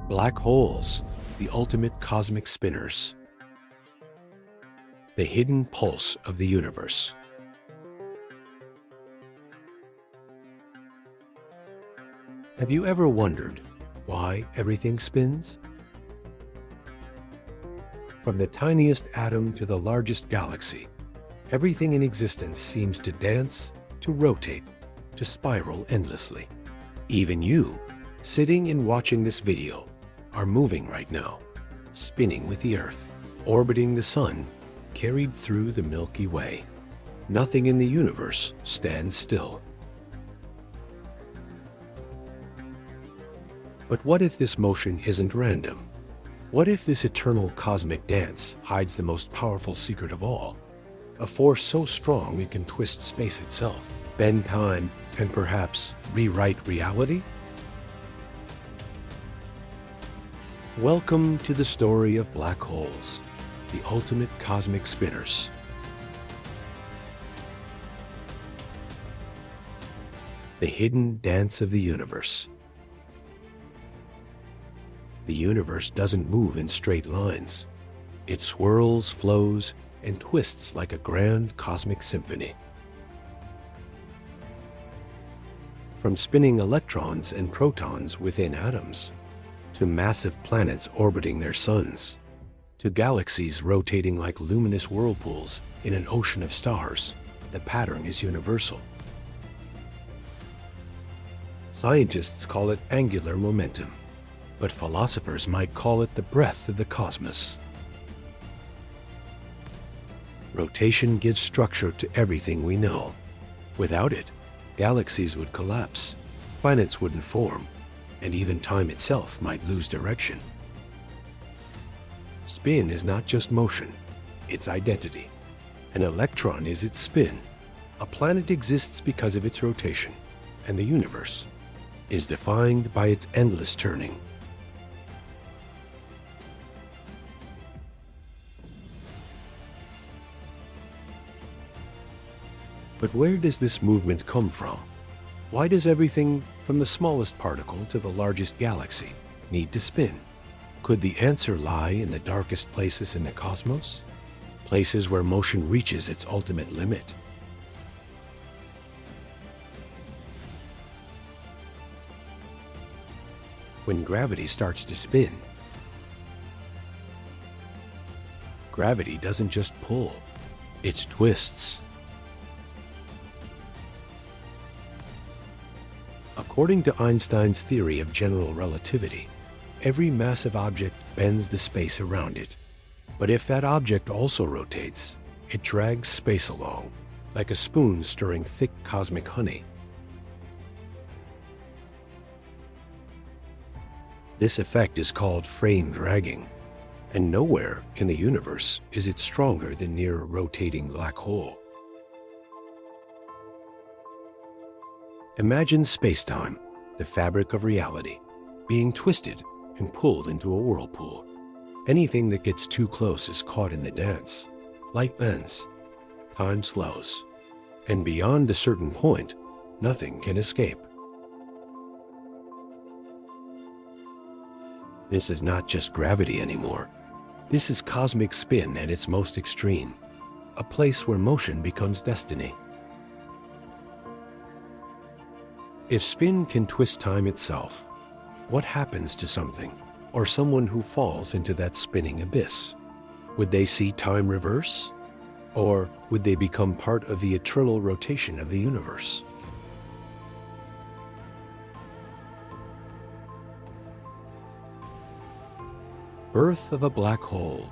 Black holes, the ultimate cosmic spinners. The hidden pulse of the universe. Have you ever wondered why everything spins? From the tiniest atom to the largest galaxy, everything in existence seems to dance, to rotate, to spiral endlessly. Even you, sitting and watching this video, are moving right now, spinning with the Earth, orbiting the Sun, carried through the Milky Way. Nothing in the universe stands still. But what if this motion isn't random? What if this eternal cosmic dance hides the most powerful secret of all? A force so strong it can twist space itself, bend time, and perhaps rewrite reality? Welcome to the story of black holes, the ultimate cosmic spinners. The hidden dance of the universe. The universe doesn't move in straight lines. It swirls, flows, and twists like a grand cosmic symphony. From spinning electrons and protons within atoms, to massive planets orbiting their suns, to galaxies rotating like luminous whirlpools in an ocean of stars, the pattern is universal. Scientists call it angular momentum, but philosophers might call it the breath of the cosmos. Rotation gives structure to everything we know. Without it, galaxies would collapse, planets wouldn't form, and even time itself might lose direction. Spin is not just motion, it's identity. An electron is its spin. A planet exists because of its rotation, and the universe is defined by its endless turning. But where does this movement come from? Why does everything, from the smallest particle to the largest galaxy, need to spin? Could the answer lie in the darkest places in the cosmos? Places where motion reaches its ultimate limit? When gravity starts to spin, gravity doesn't just pull, it twists. According to Einstein's theory of general relativity, every massive object bends the space around it. But if that object also rotates, it drags space along, like a spoon stirring thick cosmic honey. This effect is called frame dragging, and nowhere in the universe is it stronger than near a rotating black hole. Imagine space-time, the fabric of reality, being twisted and pulled into a whirlpool. Anything that gets too close is caught in the dance. Light bends, time slows, and beyond a certain point, nothing can escape. This is not just gravity anymore. This is cosmic spin at its most extreme, a place where motion becomes destiny. If spin can twist time itself, what happens to something or someone who falls into that spinning abyss? Would they see time reverse? Or would they become part of the eternal rotation of the universe? Birth of a black hole.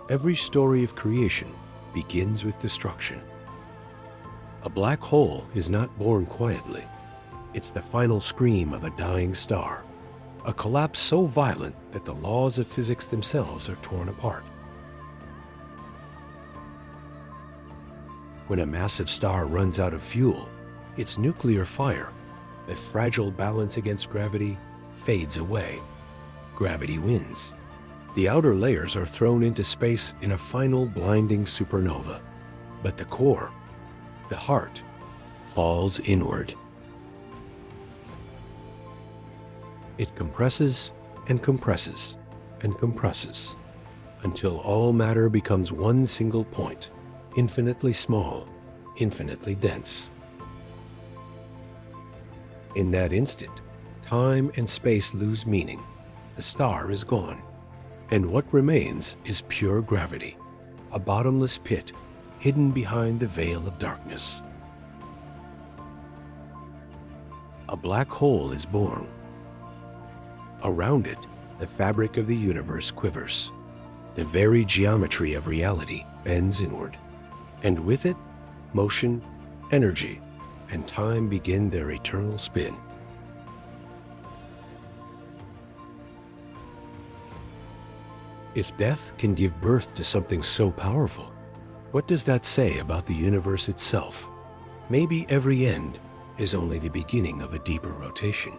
Every story of creation begins with destruction. A black hole is not born quietly. It's the final scream of a dying star, a collapse so violent that the laws of physics themselves are torn apart. When a massive star runs out of fuel, its nuclear fire, the fragile balance against gravity, fades away. Gravity wins. The outer layers are thrown into space in a final blinding supernova, but the core, the heart, falls inward. It compresses and compresses and compresses until all matter becomes one single point, infinitely small, infinitely dense. In that instant, time and space lose meaning. The star is gone, and what remains is pure gravity, a bottomless pit hidden behind the veil of darkness. A black hole is born. Around it, the fabric of the universe quivers. The very geometry of reality bends inward, and with it, motion, energy, and time begin their eternal spin. If death can give birth to something so powerful, what does that say about the universe itself? Maybe every end is only the beginning of a deeper rotation.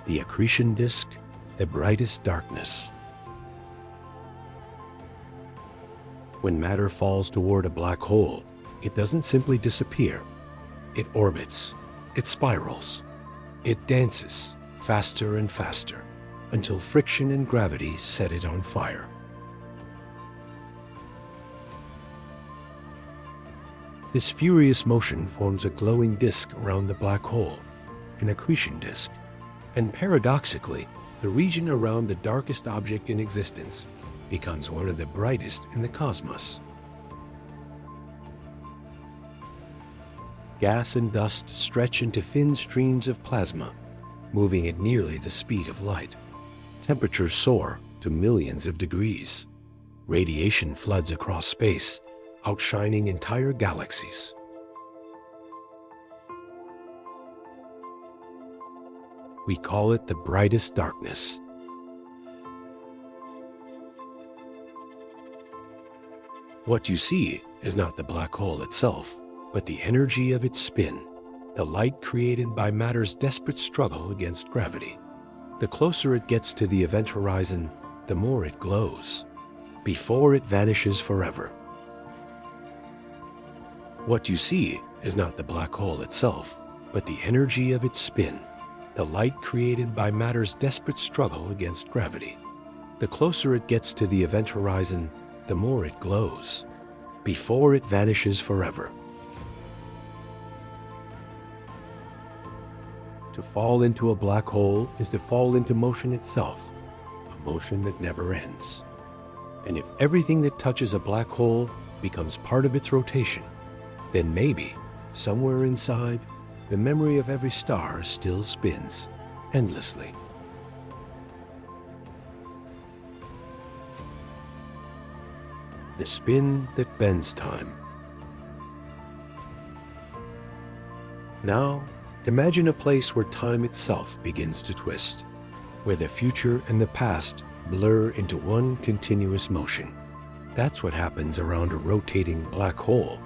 The accretion disk, the brightest darkness. When matter falls toward a black hole, it doesn't simply disappear. It orbits, it spirals, it dances faster and faster until friction and gravity set it on fire. This furious motion forms a glowing disk around the black hole, an accretion disk, and paradoxically, the region around the darkest object in existence becomes one of the brightest in the cosmos. Gas and dust stretch into thin streams of plasma, moving at nearly the speed of light. Temperatures soar to millions of degrees. Radiation floods across space, outshining entire galaxies. We call it the brightest darkness. What you see is not the black hole itself, but the energy of its spin, the light created by matter's desperate struggle against gravity. The closer it gets to the event horizon, the more it glows, before it vanishes forever. What you see is not the black hole itself, but the energy of its spin, the light created by matter's desperate struggle against gravity. The closer it gets to the event horizon, the more it glows, before it vanishes forever. To fall into a black hole is to fall into motion itself, a motion that never ends. And if everything that touches a black hole becomes part of its rotation, then maybe, somewhere inside, the memory of every star still spins endlessly. The spin that bends time. Now, imagine a place where time itself begins to twist, where the future and the past blur into one continuous motion. That's what happens around a rotating black hole.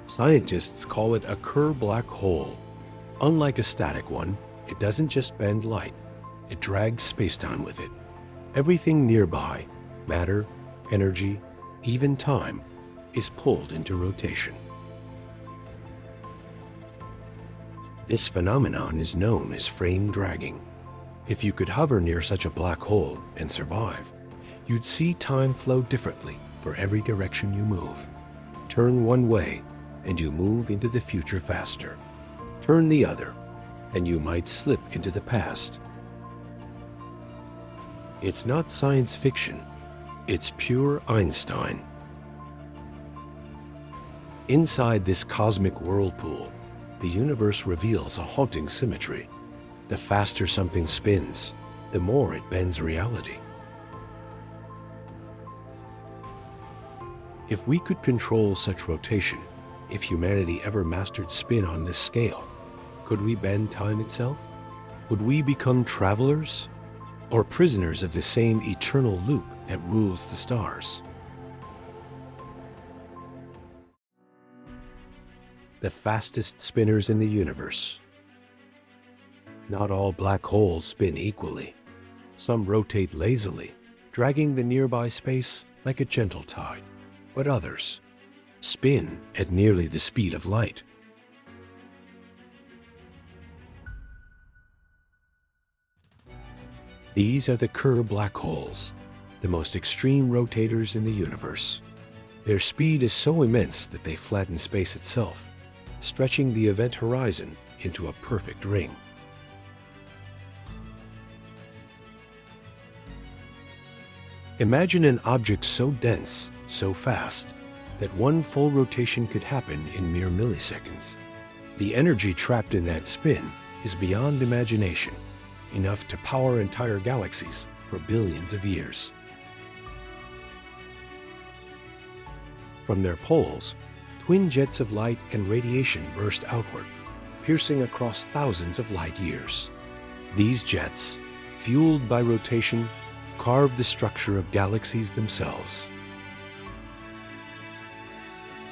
Scientists call it a Kerr black hole. Unlike a static one, it doesn't just bend light, it drags space-time with it. Everything nearby, matter, energy, even time, is pulled into rotation. This phenomenon is known as frame dragging. If you could hover near such a black hole and survive, you'd see time flow differently for every direction you move. Turn one way, and you move into the future faster. Turn the other, and you might slip into the past. It's not science fiction, it's pure Einstein. Inside this cosmic whirlpool, the universe reveals a haunting symmetry. The faster something spins, the more it bends reality. If we could control such rotation, if humanity ever mastered spin on this scale, could we bend time itself? Would we become travelers or prisoners of the same eternal loop that rules the stars? The fastest spinners in the universe. Not all black holes spin equally. Some rotate lazily, dragging the nearby space like a gentle tide. But others, spin at nearly the speed of light. These are the Kerr black holes, the most extreme rotators in the universe. Their speed is so immense that they flatten space itself, stretching the event horizon into a perfect ring. Imagine an object so dense, so fast, that one full rotation could happen in mere milliseconds. The energy trapped in that spin is beyond imagination, enough to power entire galaxies for billions of years. From their poles, twin jets of light and radiation burst outward, piercing across thousands of light years. These jets, fueled by rotation, carve the structure of galaxies themselves.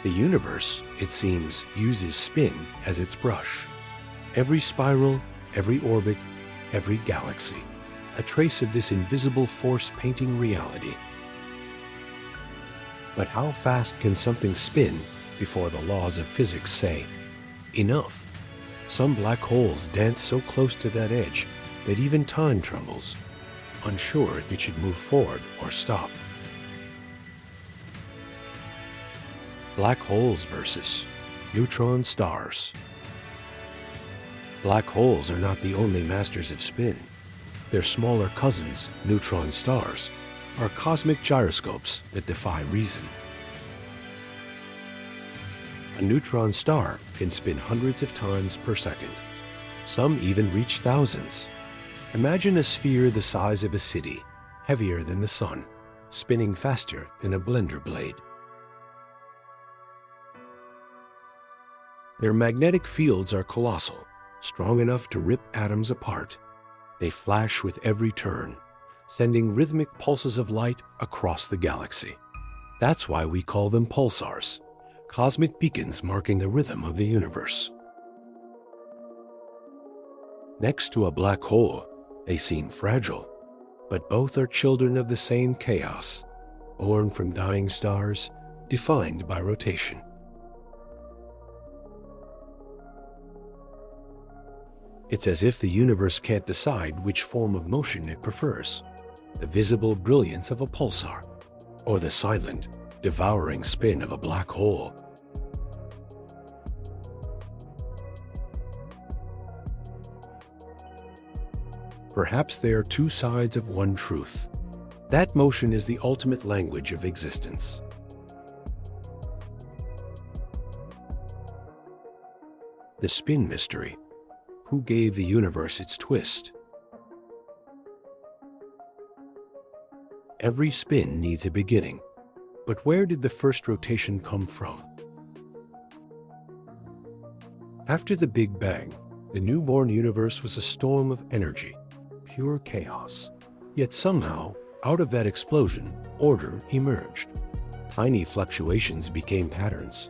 The universe, it seems, uses spin as its brush. Every spiral, every orbit, every galaxy, a trace of this invisible force painting reality. But how fast can something spin before the laws of physics say, enough? Some black holes dance so close to that edge that even time trembles, unsure if it should move forward or stop. Black holes versus neutron stars. Black holes are not the only masters of spin. Their smaller cousins, neutron stars, are cosmic gyroscopes that defy reason. A neutron star can spin hundreds of times per second. Some even reach thousands. Imagine a sphere the size of a city, heavier than the sun, spinning faster than a blender blade. Their magnetic fields are colossal, strong enough to rip atoms apart. They flash with every turn, sending rhythmic pulses of light across the galaxy. That's why we call them pulsars, cosmic beacons marking the rhythm of the universe. Next to a black hole, they seem fragile, but both are children of the same chaos, born from dying stars, defined by rotation. It's as if the universe can't decide which form of motion it prefers, the visible brilliance of a pulsar, or the silent, devouring spin of a black hole. Perhaps they are two sides of one truth. That motion is the ultimate language of existence. The spin mystery. Who gave the universe its twist? Every spin needs a beginning, but where did the first rotation come from? After the Big Bang, the newborn universe was a storm of energy, pure chaos. Yet somehow, out of that explosion, order emerged. Tiny fluctuations became patterns,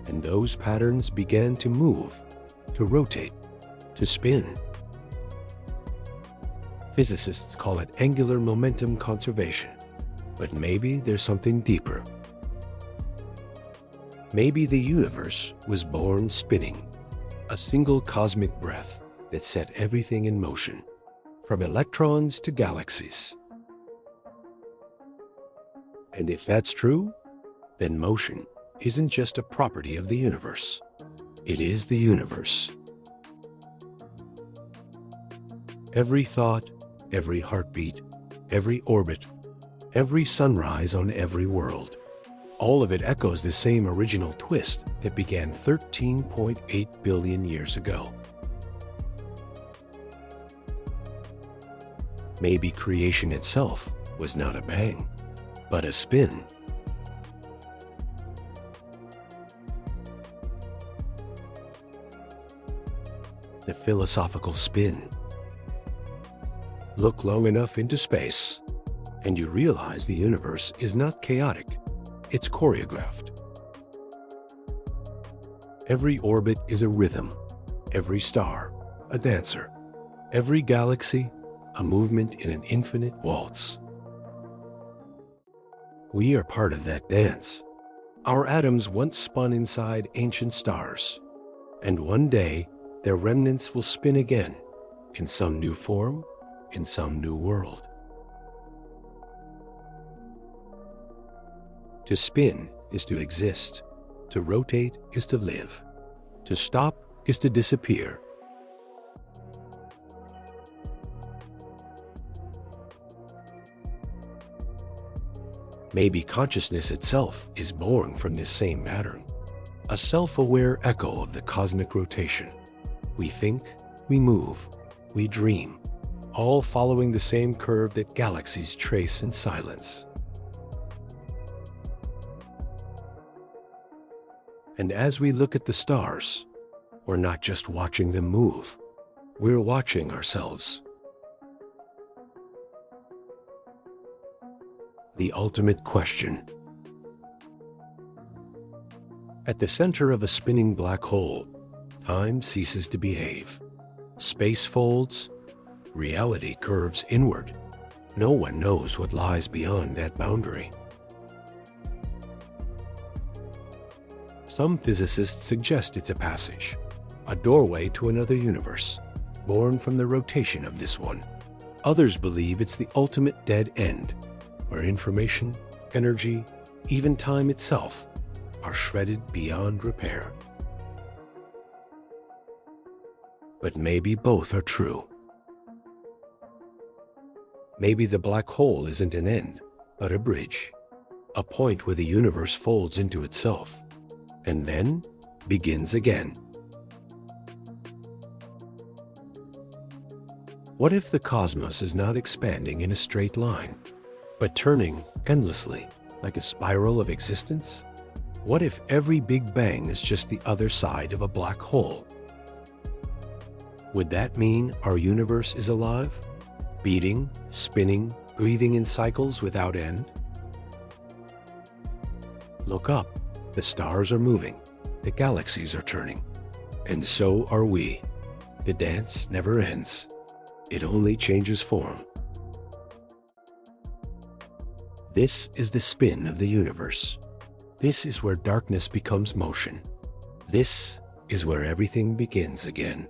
and those patterns began to move, to rotate, to spin. Physicists call it angular momentum conservation, but maybe there's something deeper. Maybe the universe was born spinning, a single cosmic breath that set everything in motion, from electrons to galaxies. And if that's true, then motion isn't just a property of the universe. It is the universe. Every thought, every heartbeat, every orbit, every sunrise on every world, all of it echoes the same original twist that began 13.8 billion years ago. Maybe creation itself was not a bang, but a spin. The philosophical spin. Look long enough into space, and you realize the universe is not chaotic, it's choreographed. Every orbit is a rhythm, every star, a dancer, every galaxy, a movement in an infinite waltz. We are part of that dance, Our atoms once spun inside ancient stars, and one day their remnants will spin again, in some new form, in some new world. To spin is to exist. To rotate is to live. To stop is to disappear. Maybe consciousness itself is born from this same pattern, a self-aware echo of the cosmic rotation. We think, we move, we dream, all following the same curve that galaxies trace in silence. And as we look at the stars, we're not just watching them move, we're watching ourselves. The ultimate question. At the center of a spinning black hole, time ceases to behave. Space folds, reality curves inward. No one knows what lies beyond that boundary. Some physicists suggest it's a passage, a doorway to another universe, born from the rotation of this one. Others believe it's the ultimate dead end, where information, energy, even time itself are shredded beyond repair. But maybe both are true. Maybe the black hole isn't an end, but a bridge, a point where the universe folds into itself, and then begins again. What if the cosmos is not expanding in a straight line, but turning endlessly like a spiral of existence? What if every Big Bang is just the other side of a black hole? Would that mean our universe is alive, beating, spinning, breathing in cycles without end? Look up. The stars are moving, the galaxies are turning, and so are we. The dance never ends. It only changes form. This is the spin of the universe. This is where darkness becomes motion. This is where everything begins again.